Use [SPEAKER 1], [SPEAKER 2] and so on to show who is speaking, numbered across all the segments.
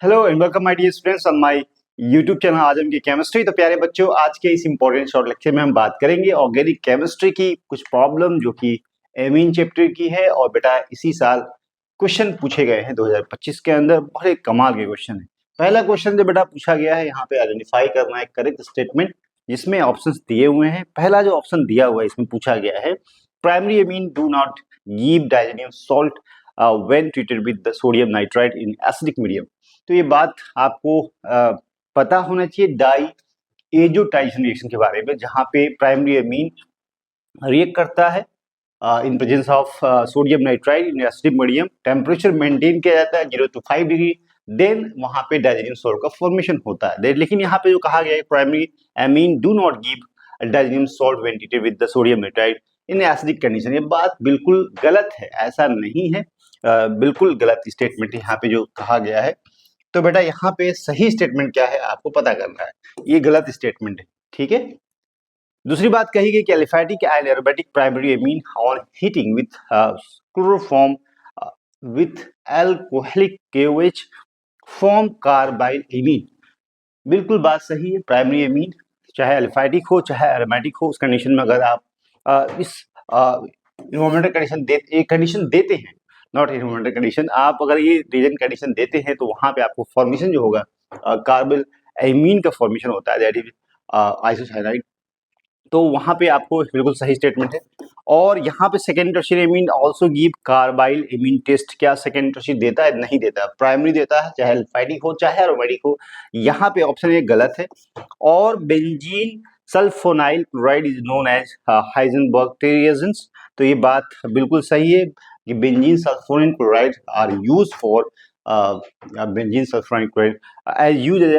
[SPEAKER 1] Hello and welcome my dear students on my YouTube channel Azam की chemistry. तो प्यारे बच्चों, आज के इस इंपॉर्टेंट शॉर्ट लेक्चर में हम बात करेंगे ऑर्गेनिक केमिस्ट्री की कुछ प्रॉब्लम जो कि एमीन चैप्टर की है। और बेटा इसी साल क्वेश्चन पूछे गए हैं 2025 के अंदर, बड़े कमाल के क्वेश्चन है। पहला क्वेश्चन जो बेटा पूछा गया है, यहाँ पे आइडेंटिफाई करना है करेक्ट स्टेटमेंट जिसमें ऑप्शंस दिए हुए हैं। पहला जो ऑप्शन दिया हुआ है इसमें पूछा गया है primary amine do not give डाइजेनियम salt when treated with the sodium nitrite in acidic medium. तो ये बात आपको पता होना चाहिए डाई एजोटाइजेशन रिएक्शन के बारे में, जहां पे प्राइमरी एमीन रिएक्ट करता है in presence of sodium nitrite in acidic medium. Temperature maintain किया जाता है 0 to 5 डिग्री, देन वहां पे डाइजेनियम सॉल्ट का फॉर्मेशन होता है। लेकिन यहाँ पे जो कहा गया है primary amine do not give डाइजेनियम salt when treated with the sodium nitrite in acidic condition, ये बात बिल्कुल गलत है, ऐसा नहीं है। बिल्कुल गलत स्टेटमेंट यहाँ पे जो कहा गया है। तो बेटा यहाँ पे सही स्टेटमेंट क्या है आपको पता करना है, ये गलत स्टेटमेंट है, ठीक है। दूसरी बात कही गई कि aliphatic and aromatic primary amine on heating with chloroform with alcoholic KOH form carbyl amine. बिल्कुल बात सही है। प्राइमरी एमीन चाहे एलिफैटिक हो चाहे एरोमेटिक हो, उस कंडीशन में अगर आप इस इन्वायरमेंटल कंडीशन देते हैं, नॉट इन्वायरमेंटल कंडीशन, आप अगर ये रीजन कंडीशन देते हैं तो वहां पे आपको फॉर्मेशन जो होगा कार्बल एमीन का फॉर्मेशन होता है, दैट इज आइसोसाइनाइड। तो वहां पे आपको बिल्कुल सही स्टेटमेंट है। और यहाँ पे second tertiary amine also give carbyl amine test. क्या सेकेंड टर्शियरी देता है? नहीं देता है, प्राइमरी देता है, चाहे एल्फाइडिक हो चाहे एरोमेटिक हो। यहाँ पे ऑप्शन ये गलत है। और benzene sulphonyl chloride is known as Hinsberg reagents. तो ये बात बिल्कुल सही है कि benzene sulphonyl chloride are use for benzene sulphonyl chloride as use as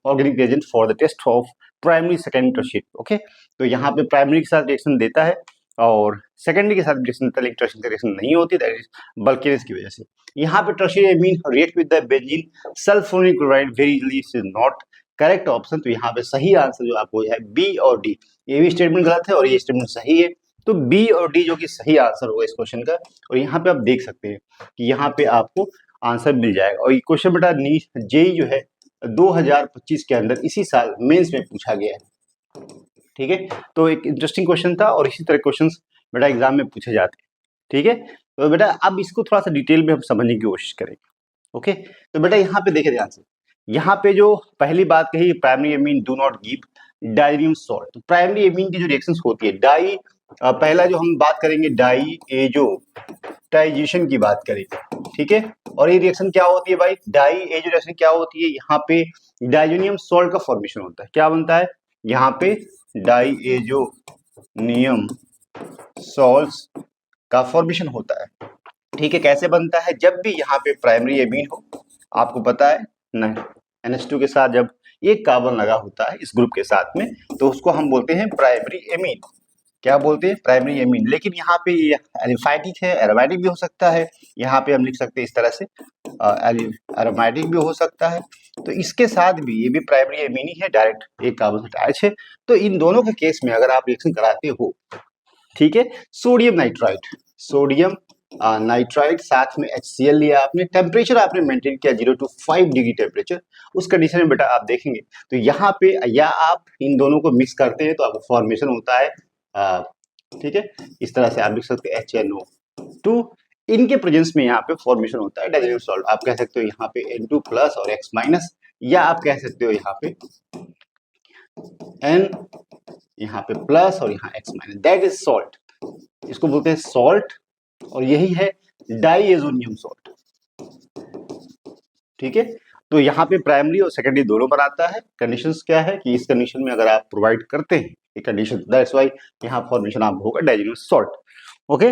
[SPEAKER 1] organic reagent for the test of primary secondary tertiary. Okay, तो यहाँ पे प्राइमरी के साथ रिएक्शन देता है और सेकेंडरी के साथ रिएक्शन देता है, लेकिन टर्शियरी रिएक्शन नहीं होती, दैट इज बल्किनेस की वजह से। यहाँ पे tertiary amine react with the benzene sulphonyl chloride very easily, is not correct option. तो यहाँ पे सही आंसर जो आपको है बी और डी। ये भी स्टेटमेंट गलत है और ये स्टेटमेंट सही है। तो बी और डी जो कि सही आंसर होगा इस क्वेश्चन का। और यहाँ पे आप देख सकते हैं कि यहाँ पे आपको आंसर मिल जाएगा। और ये क्वेश्चन बेटा नीट जेई जो है 2025 के अंदर इसी साल मेंस में पूछा गया है, ठीक है। तो एक इंटरेस्टिंग क्वेश्चन था और इसी तरह क्वेश्चंस बेटा एग्जाम में पूछे जाते हैं, ठीक है। तो बेटा अब इसको थोड़ा सा डिटेल में हम समझने की कोशिश करेंगे। ओके, तो बेटा यहाँ पे देखिए ध्यान से, यहाँ पे जो पहली बात कही primary amine do not give डाइजेनियम salt. तो प्राइमरी एमीन की जो रिएक्शंस होती है डाई, पहला जो हम बात करेंगे डाई एजोटाइजेशन की बात करेंगे, ठीक है। और ये रिएक्शन क्या होती है भाई? डाई एजो रिएक्शन क्या होती है? यहाँ पे डाइजेनियम सॉल्ट का फॉर्मेशन होता है। क्या बनता है यहाँ पे? डाई एजोनियम सॉल्ट का फॉर्मेशन होता है, ठीक है। कैसे बनता है? जब भी यहाँ पे प्राइमरी एमीन हो, आपको पता है ना, NH2 के साथ जब एक कार्बन लगा होता है इस ग्रुप के साथ में, तो उसको हम बोलते हैं प्राइमरी एमीन। क्या बोलते हैं? Primary amine. लेकिन यहाँ पे एलिफैटिक है, एरोमेटिक भी हो सकता है। यहाँ पे हम लिख सकते हैं इस तरह से, एरोमेटिक भी हो सकता है। तो इसके साथ भी ये भी प्राइमरी एमीन ही है, डायरेक्ट एक कार्बन से अटैच है। तो इन दोनों के केस में अगर आप रिएक्शन कराते हो, ठीक है, सोडियम नाइट्राइट, सोडियम नाइट्राइट साथ में HCl लिया आपने, टेम्परेचर आपने मेंटेन किया 0 to 5 डिग्री टेम्परेचर, उस कंडीशन में बेटा आप देखेंगे तो यहाँ पे या आप इन दोनों को मिक्स करते हैं तो आपको फॉर्मेशन होता है, ठीक है, इस तरह से आप लिख सकते हैं HNO2। इनके प्रेजेंस में यहाँ पे फॉर्मेशन होता है डाइजेनियम सॉल्ट। आप कह सकते हो यहाँ पे N2 प्लस और X माइनस, या आप कह सकते हो यहाँ पे N यहाँ पे प्लस और यहाँ X minus, that is salt. इसको बोलते हैं सॉल्ट और यही है डाइएजोनियम सॉल्ट, ठीक है। तो यहाँ पे प्राइमरी और सेकेंडरी दोनों पर आता है। कंडीशंस क्या है कि इस कंडीशन में अगर आप प्रोवाइड करते हैं ये कंडीशन, दैट्स व्हाई यहाँ फॉर्मेशन आप होगा डाइजेनियम सॉल्ट। ओके,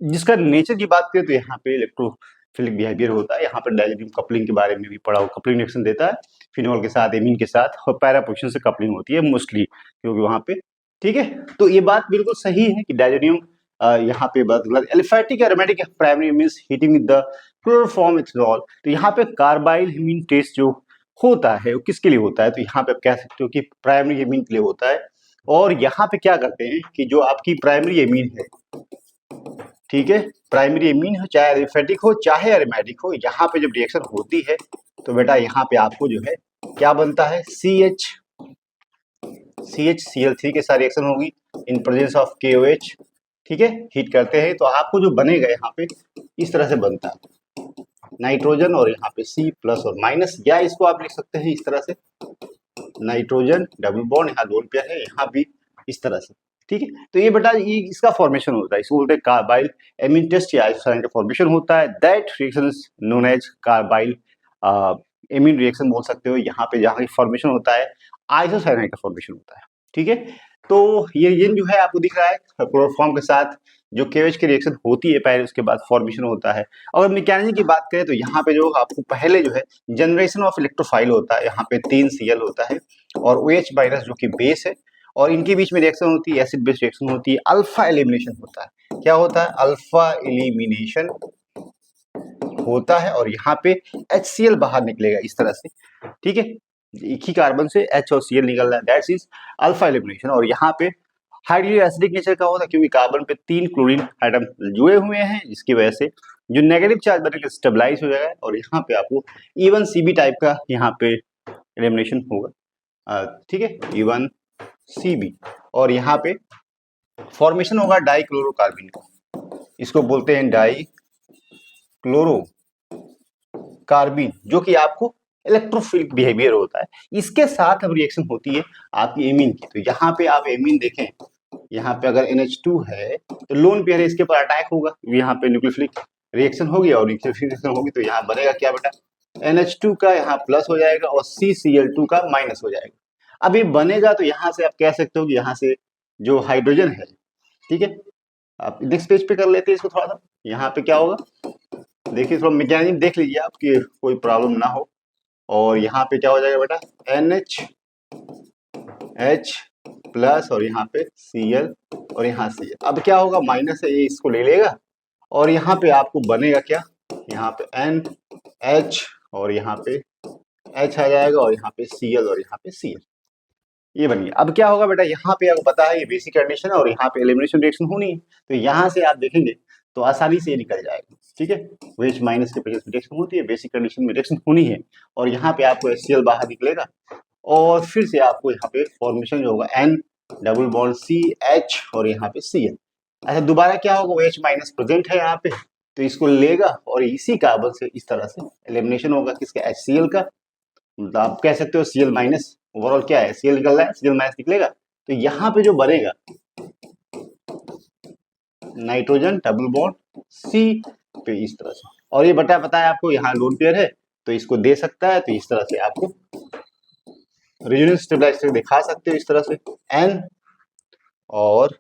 [SPEAKER 1] जिसका नेचर की बात करें तो यहाँ पे इलेक्ट्रोफिलिक बिहेवियर होता है। यहाँ पर डाइजेनियम कपलिंग के बारे में भी पढ़ा हो, कपलिंग रिएक्शन देता है फिनॉल के साथ, एमीन के साथ, और पैरा पोजीशन से कपलिंग होती है मोस्टली, क्योंकि वहां पे, ठीक है। तो ये बात बिल्कुल सही है कि डाइजेनियम यहाँ पे बात aliphatic aromatic primary means heating with the chloroform ethanol. तो यहाँ पे कार्बाइल हीमीन टेस्ट जो होता है वो किसके लिए होता है? तो यहाँ पे आप कह सकते हो कि प्राइमरी हीमीन के लिए होता है। और यहाँ पे क्या करते हैं कि जो आपकी प्राइमरी एमीन है, ठीक है, प्राइमरी एमीन हो चाहे एलिफैटिक हो चाहे एरोमेटिक हो, यहाँ पे जब रिएक्शन होती है तो बेटा यहाँ पे आपको जो है क्या बनता है, CHCl3 के साथ रिएक्शन होगी इन प्रेजेंस ऑफ KOH, ठीक है, हीट करते हैं तो आपको जो बनेगा यहाँ पे इस तरह से बनता है नाइट्रोजन और यहाँ पे C प्लस और माइनस, या इसको आप लिख सकते हैं इस तरह से नाइट्रोजन डबल बॉन्ड, यहाँ लोन पेयर है, यहाँ भी इस तरह से, ठीक है। तो ये बेटा ये इसका फॉर्मेशन होता है, इसको बोलते हैं कार्बाइल एमीन टेस्ट या आइसोसाइनाइड का फॉर्मेशन होता है। That reaction is known as carbyl amine reaction बोल सकते हो। यहाँ पे जहाँ फॉर्मेशन होता है आइसोसाइनाइड का फॉर्मेशन होता है, ठीक है। तो ये जो है आपको दिख रहा है क्लोरोफॉर्म के साथ जो KOH की रिएक्शन होती है पहले, उसके बाद फॉर्मेशन होता है। अगर मैकेनिज्म की बात करें तो यहाँ पे जो आपको पहले जो है जनरेशन ऑफ इलेक्ट्रोफाइल होता है, यहाँ पे 3 Cl होता है और OH माइनस जो कि बेस है, और इनके बीच में रिएक्शन होती है, एसिड बेस रिएक्शन होती है, अल्फा एलिमिनेशन होता है। क्या होता है, अल्फा एलिमिनेशन होता है और यहाँ पे HCl बाहर निकलेगा इस तरह से, ठीक है। एक ही कार्बन से H और Cl निकल रहा है, दैट्स इज अल्फा एलिमिनेशन। और यहाँ पे हाइड्रोजन एसिडिक नेचर का होता है क्योंकि कार्बन पे 3 क्लोरीन एटम जुड़े हुए हैं, जिसकी वजह से जो नेगेटिव चार्ज बनेगा स्टेबलाइज हो जाएगा और यहाँ पे आपको इवन CB टाइप का यहाँ पे एलिमिनेशन होगा, ठीक है, इवन CB। और यहाँ पे फॉर्मेशन होगा डाइक्लोरोकार्बन का, इसको बोलते हैं डाइक्लोरोकार्बन, जो कि आपको इलेक्ट्रोफिलिक बिहेवियर होता है। इसके साथ अब रिएक्शन होती है आपकी एमीन की। तो यहाँ पे आप एमीन देखें, यहाँ पे अगर NH2 है तो लोन पेयर है, इसके ऊपर अटैक होगा, यहाँ पे न्यूक्लियोफिलिक रिएक्शन होगी और न्यूक्लियोफिलिक रिएक्शन होगी तो यहाँ बनेगा क्या बेटा, NH2 का यहाँ प्लस हो जाएगा और CCl2 का माइनस हो जाएगा। अब ये बनेगा तो यहाँ से आप कह सकते हो कि यहाँ से जो हाइड्रोजन है, ठीक है, आप नेक्स्ट पेज पे कर लेते हैं इसको थोड़ा सा। यहाँ पे क्या होगा देखिए, थोड़ा मैकेनिज्म देख लीजिए आपकी कोई प्रॉब्लम ना हो। और यहाँ पे क्या हो जाएगा बेटा, NH प्लस और यहाँ पे Cl और यहाँ Cl। अब क्या होगा, माइनस है, ये इसको ले लेगा और यहाँ पे आपको बनेगा क्या, यहाँ पे NH और यहाँ पे H आ जाएगा और यहाँ पे Cl और यहाँ पे Cl, ये बन गया। अब क्या होगा बेटा, यहाँ पे आपको पता है ये बेसिक कंडीशन है और यहाँ पे एलिमिनेशन रिएक्शन होनी है, तो यहाँ से आप देखेंगे तो आसानी से ये निकल जाएगा, ठीक है। OH माइनस के प्रेजेंस में रिएक्शन होती है, बेसिक कंडीशन में रिएक्शन होनी है और यहाँ पे आपको HCl बाहर निकलेगा और फिर से आपको यहाँ पे फॉर्मेशन जो होगा N डबल बॉन्ड CH और यहाँ पे Cl। अच्छा, दोबारा क्या होगा, OH माइनस प्रेजेंट है यहाँ पे तो इसको लेगा और इसी कार्बन से इस तरह से एलिमिनेशन होगा किसका, HCl का। मतलब आप कह सकते हो Cl माइनस, ओवरऑल क्या है, Cl निकल रहा है, Cl माइनस निकलेगा तो यहाँ पे जो बनेगा नाइट्रोजन डबल बॉन्ड C पे इस तरह से, और ये बटा पता है आपको यहाँ लोन पेयर है तो इसको दे सकता है, तो इस तरह से आपको रेजोनेंस स्टेबलाइजर दिखा सकते हो इस तरह से N और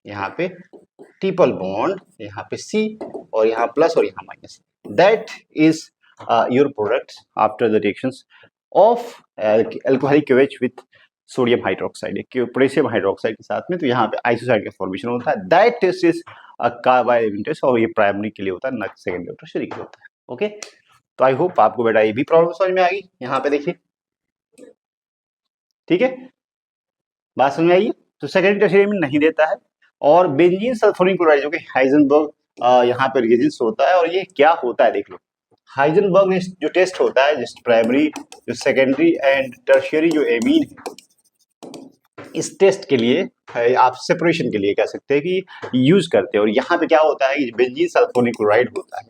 [SPEAKER 1] यहाँ पे ट्रिपल बॉन्ड, यहाँ पे C और यहाँ प्लस और यहाँ minus. That is your product after the reactions of alcoholic KOH with sodium hydroxide, potassium hydroxide के साथ में, तो यहाँ पे आइसोसाइड का फॉर्मेशन होता है। That test is carbyl test और ये प्राइमरी के लिए होता है, न सेकेंडरी और टर्शियरी के लिए होता है। ओके, तो आई होप आपको बेटा ये भी प्रॉब्लम समझ में आ गई। यहाँ पे देखिए, ठीक है, बात समझ में आई। तो सेकेंडरी टर्शियरी में नहीं देता है। और बेंजीन सल्फोनिक क्लोराइड जो कि हाइजेनबर्ग यहाँ पे रिएजेंस होता है, और ये क्या होता है देख लो। हाइजेनबर्ग में जो टेस्ट होता है, जिस प्राइमरी जो सेकेंडरी एंड टर्शियरी जो एमीन है, इस टेस्ट के लिए आप सेपरेशन के लिए कह सकते हैं कि यूज करते हैं। और यहाँ पे क्या होता है कि बेंजीन सल्फोनिक क्लोराइड होता है,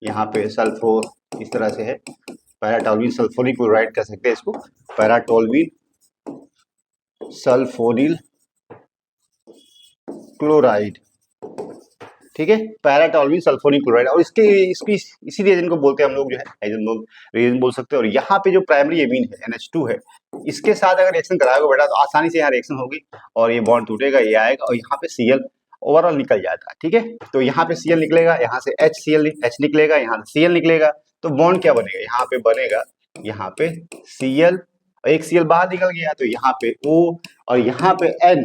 [SPEAKER 1] यहाँ पे सल्फो इस तरह से है, पैराटोल्यूइन सल्फोनिक क्लोराइड कह सकते हैं इसको, पैराटोल्यूइन सल्फोनिल क्लोराइड, ठीक है, पैराटोल्यूइन सल्फोनिक क्लोराइड। और इसकी इसी रिएजेंट को बोलते हैं हम लोग जो है हाइजेनबर्ग रिएजेंट बोल सकते हैं। और यहाँ पे जो प्राइमरी एमीन है NH2 है, इसके साथ अगर रिएक्शन कराओगे बेटा तो आसानी से यहाँ रिएक्शन होगी और ये बॉन्ड टूटेगा, ये आएगा और यहाँ पे Cl ओवरऑल निकल जाता है, ठीक है। तो यहाँ पे Cl निकलेगा, यहाँ से H निकलेगा, यहाँ से Cl निकलेगा, तो बॉन्ड क्या बनेगा, यहाँ पे बनेगा, यहाँ पे Cl, एक Cl बाहर निकल गया तो यहाँ पे O और यहाँ पे N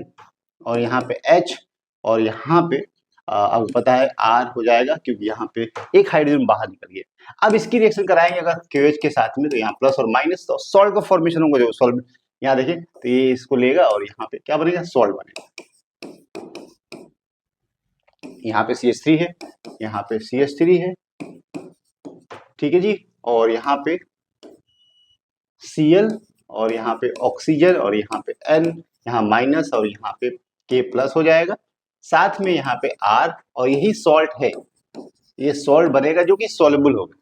[SPEAKER 1] और यहाँ पे H और यहाँ पे अब पता है R हो जाएगा, क्योंकि यहाँ पे एक हाइड्रोजन बाहर निकल गया। अब इसकी रिएक्शन कराएंगे अगर KOH के साथ में, तो यहाँ प्लस और माइनस, तो सॉल्ट का फॉर्मेशन होगा। जो सॉल्ट यहाँ देखिए, तो ये इसको लेगा और यहाँ पे क्या बनेगा, सॉल्ट बनेगा। यहाँ पे CH3 है, यहाँ पे CH3 है, ठीक है जी, और यहाँ पे Cl और यहाँ पे ऑक्सीजन और यहाँ पे N, यहाँ माइनस और यहाँ पे K प्लस हो जाएगा, साथ में यहाँ पे R और यही सॉल्ट है, ये सॉल्ट बनेगा जो कि सॉल्युबल होगा,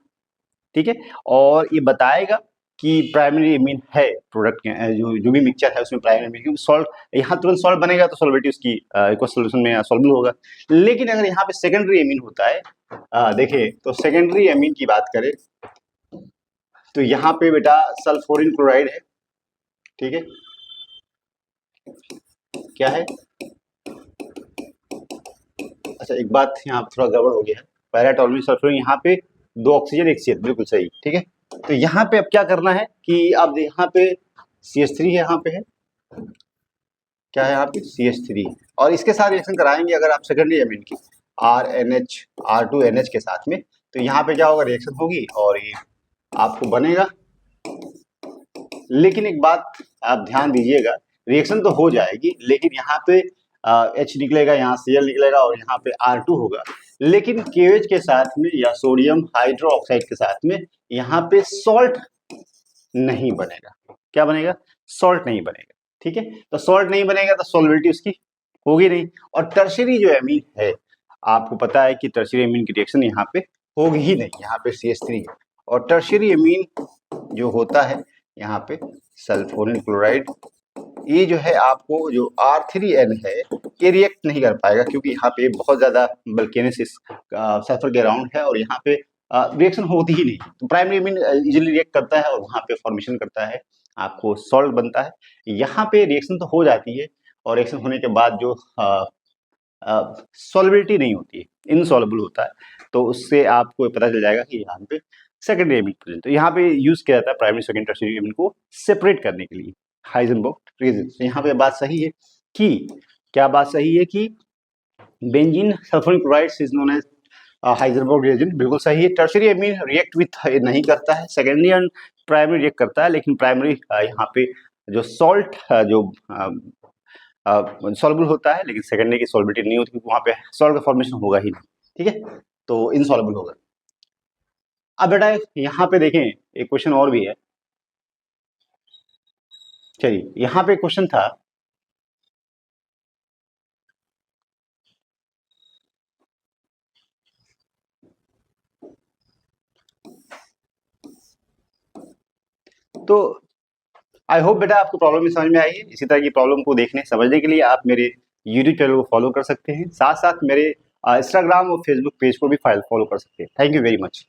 [SPEAKER 1] ठीक है। और ये बताएगा कि प्राइमरी एमीन है प्रोडक्ट के जो भी मिक्सचर है उसमें प्राइमरी एमीन, क्योंकि सॉल्ट यहाँ तुरंत सॉल्ट बनेगा तो सॉल्युबिलिटी उसकी एक्वस सॉल्यूशन में सॉल्युबल होगा। लेकिन अगर यहाँ पे सेकेंडरी एमीन होता है, देखिए तो सेकेंडरी एमीन की बात करें तो यहाँ पे बेटा सल्फोरिन क्लोराइड है, ठीक है, क्या है, अच्छा एक बात यहाँ थोड़ा गड़बड़ हो गया है, पैराटोलुइन सल्फोरिन, यहाँ पे 2 ऑक्सीजन 1 CH, बिल्कुल सही, ठीक है। तो यहाँ पे अब क्या करना है कि अब यहाँ पे CH3 है, यहाँ पे है क्या है, यहाँ पे CH3, और इसके साथ रिएक्शन कराएंगे अगर आप सेकेंडरी एमीन की RNH R2NH के साथ में, तो यहाँ पे क्या होगा, रिएक्शन होगी और ये आपको बनेगा। लेकिन एक बात आप ध्यान दीजिएगा, रिएक्शन तो हो जाएगी लेकिन यहाँ पे H निकलेगा, यहाँ Cl निकलेगा और यहाँ पे R2 होगा, लेकिन KOH के साथ में या सोडियम हाइड्रो ऑक्साइड के साथ में यहाँ पे सॉल्ट नहीं बनेगा। क्या बनेगा, सॉल्ट नहीं बनेगा, ठीक है। तो सॉल्ट नहीं बनेगा तो सॉल्युबिलिटी उसकी होगी नहीं, और टर्शियरी जो एमीन है आपको पता है कि टर्शियरी एमीन की रिएक्शन यहाँ पे होगी ही नहीं, यहाँ पे CH3 है, और टर्शियरी एमीन जो होता है यहाँ पे सल्फोनिल क्लोराइड, ये जो है आपको जो R3N है ये रिएक्ट नहीं कर पाएगा, क्योंकि यहाँ पे बहुत ज्यादा वल्केनेसिस सल्फर के अराउंड है और यहाँ पे रिएक्शन होती ही नहीं। तो प्राइमरी एमीन इजीली रिएक्ट करता है और वहाँ पे फॉर्मेशन करता है, आपको सॉल्ट बनता है। यहाँ पे रिएक्शन तो हो जाती है और रिएक्शन होने के बाद जो सॉल्युबिलिटी नहीं होती है, इनसॉल्युबल होता है, तो उससे आपको पता चल जाएगा कि यहाँ पे सेकेंडरी एमीन प्रेजेंट। तो यहाँ पे यूज किया जाता है प्राइमरी सेकेंडरी टर्शियरी एमीन को सेपरेट करने के लिए, हाइजेनबर्ग रीजन। तो यहाँ पे बात सही है कि क्या बात सही है कि benzene sulphonic chloride is known as Hinsberg reagent, बिल्कुल सही है। टर्शियरी एमीन रिएक्ट विथ नहीं करता है, सेकेंडरी एंड प्राइमरी रिएक्ट करता है, लेकिन प्राइमरी यहाँ पे जो सॉल्ट जो सॉल्युबल होता है, लेकिन सेकेंडरी की सॉल्युबिलिटी नहीं होती, क्योंकि वहाँ पे सॉल्ट का फॉर्मेशन होगा ही नहीं, ठीक है, तो इनसॉल्युबल होगा। अब बेटा यहाँ पे देखें एक क्वेश्चन और भी है, चलिए यहाँ पे क्वेश्चन था, तो आई होप बेटा आपको प्रॉब्लम में समझ में आई है। इसी तरह की प्रॉब्लम को देखने समझने के लिए आप मेरे यूट्यूब चैनल को फॉलो कर सकते हैं, साथ साथ मेरे इंस्टाग्राम और फेसबुक पेज को भी फॉलो कर सकते हैं। Thank you very much.